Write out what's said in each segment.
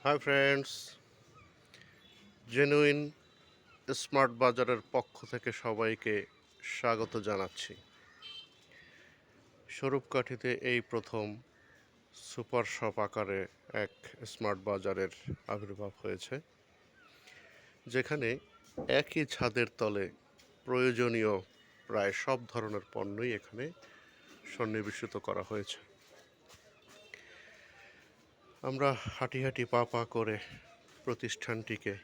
Hi friends, genuine smart বাজারের পক্ষ থেকে সবাইকে স্বাগত জানাচ্ছি। স্বরূপকাঠিতে এই প্রথম সুপার শপ আকারে এক স্মার্ট বাজারের আবির্ভাব হয়েছে, যেখানে একই ছাদের তলে প্রয়োজনীয় প্রায় সব ধরনের পণ্যই এখানে সন্নিবেশিত করা হয়েছে। আমরা হাঁটি হাঁটি পা পা করে প্রতিষ্ঠানটিকে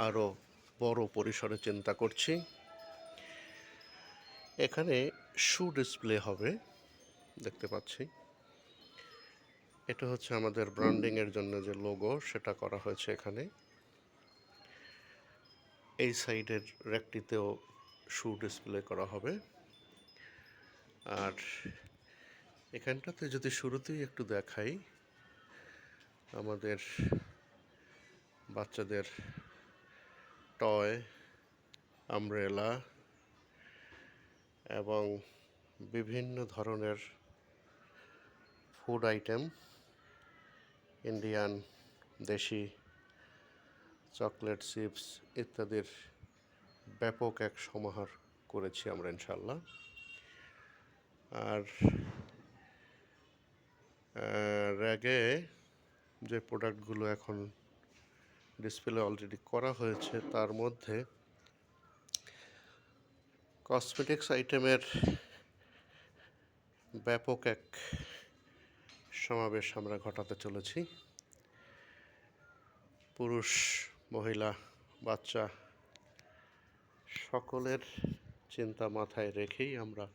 আরও বড় পরিসরে চিন্তা করছি। এখানে শু ডিসপ্লে হবে, দেখতে পাচ্ছি। এটা হচ্ছে আমাদের ব্র্যান্ডিংয়ের জন্য যে লোগো, সেটা করা হয়েছে এখানে। এই সাইডের র্যাকটিতেও শু ডিসপ্লে করা হবে। আর এখানটাতে যদি শুরুতেই একটু দেখাই, আমাদের বাচ্চাদের টয়, আমব্রেলা এবং বিভিন্ন ধরনের ফুড আইটেম, ইন্ডিয়ান, দেশি, চকলেট, চিপস ইত্যাদির ব্যাপক এক সমাহার করেছি আমরা ইনশাল্লাহ। আর র্যাগে যে প্রোডাক্টগুলো এখন ডিসপ্লে অলরেডি করা হয়েছে, তার মধ্যে কসমেটিক্স আইটেমের ব্যাপক এক সমাবেশ আমরা ঘটাতে চলেছি। পুরুষ, মহিলা, বাচ্চা সকলের চিন্তা মাথায় রেখেই আমরা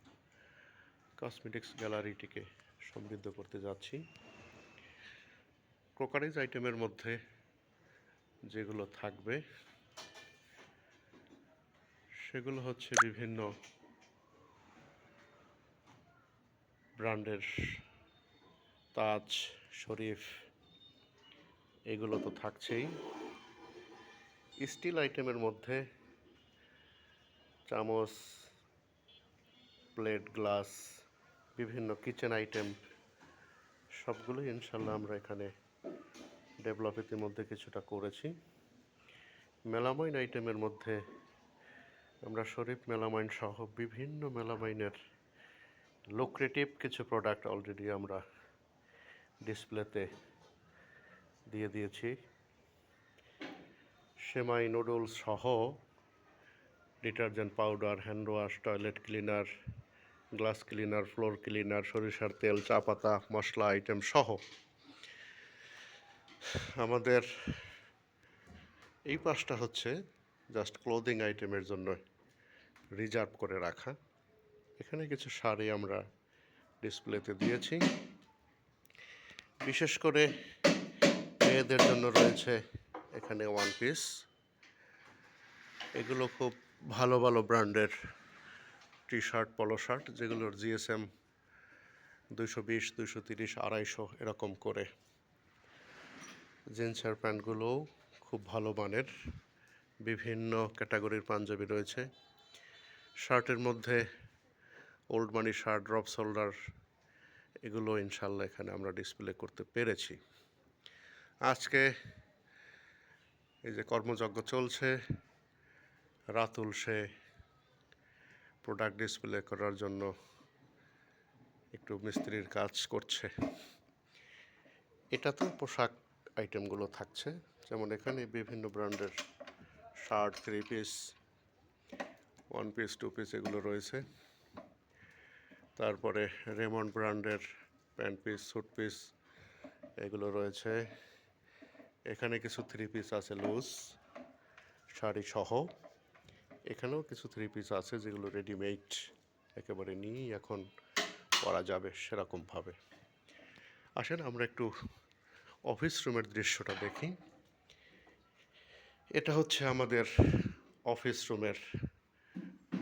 কসমেটিক্স গ্যালারিটিকে সমৃদ্ধ করতে যাচ্ছি। ক্রোকারিজ আইটেমের মধ্যে যেগুলো থাকবে সেগুলো হচ্ছে বিভিন্ন ব্র্যান্ডের তাজ, শরীফ, এগুলো তো থাকছেই। স্টিল আইটেমের মধ্যে চামচ, প্লেট, গ্লাস, বিভিন্ন কিচেন আইটেম সবগুলোই ইনশাল্লাহ আমরা এখানে ডেভেলপ ইতিমধ্যে কিছুটা করেছি। মেলামাইন আইটেমের মধ্যে আমরা শরীফ মেলামাইন সহ বিভিন্ন মেলামাইনের লুক্রেটিভ কিছু প্রোডাক্ট অলরেডি আমরা ডিসপ্লেতে দিয়ে দিয়েছি। সেমাই, নুডলস সহ detergent powder, hand wash, toilet cleaner, glass cleaner, floor cleaner, সরিষার তেল, চা পাতা, মশলা আইটেম সহ আমাদের এই পাশটা হচ্ছে জাস্ট ক্লোদিং আইটেমের জন্য রিজার্ভ করে রাখা। এখানে কিছু শাড়ি আমরা ডিসপ্লেতে দিয়েছি। বিশেষ করে মেয়েদের জন্য রয়েছে এখানে ওয়ান পিস। এগুলো খুব ভালো ভালো ব্র্যান্ডের টি শার্ট, পলো শার্ট, যেগুলোর জিএসএম 220, 230, 250 এরকম করে। জিন্সের প্যান্টগুলোও খুব ভালো মানের, বিভিন্ন ক্যাটাগরির পাঞ্জাবি রয়েছে। শার্টের মধ্যে ওল্ড মানি শার্ট, ড্রপ শোল্ডার, এগুলো ইনশাল্লাহ এখানে আমরা ডিসপ্লে করতে পেরেছি। আজকে এই যে কর্মযজ্ঞ চলছে, রাতুল সে প্রোডাক্ট ডিসপ্লে করার জন্য একটু মিস্ত্রির কাজ করছে। এটাতেও পোশাক আইটেমগুলো থাকছে, যেমন এখানে বিভিন্ন ব্র্যান্ডের শার্ট, 3 পিস, 1 পিস, 2 পিস এগুলো রয়েছে। তারপরে রেমন্ড ব্র্যান্ডের প্যান্ট পিস, স্যুট পিস এগুলো রয়েছে। এখানে কিছু 3 পিস আছে লুজ শাড়ি সহ। এখানেও কিছু 3 পিস আছে যেগুলো রেডিমেড, একেবারে নিয়েই এখন পরা যাবে সেরকমভাবে। আসেন আমরা একটু অফিস রুমের দৃশ্যটা দেখি। এটা হচ্ছে আমাদের অফিস রুমের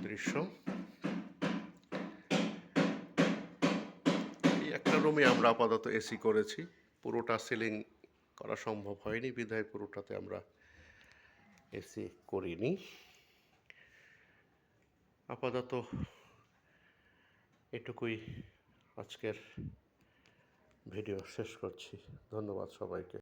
দৃশ্য। এই একটা রুমে আমরা আপাতত এসি করেছি, পুরোটা সিলিং করা সম্ভব হয়নি বিধায় পুরোটাতে আমরা এসি করিনি। আপাতত এটুকুই আজকের ভিডিও শেষ করছি। ধন্যবাদ সবাইকে।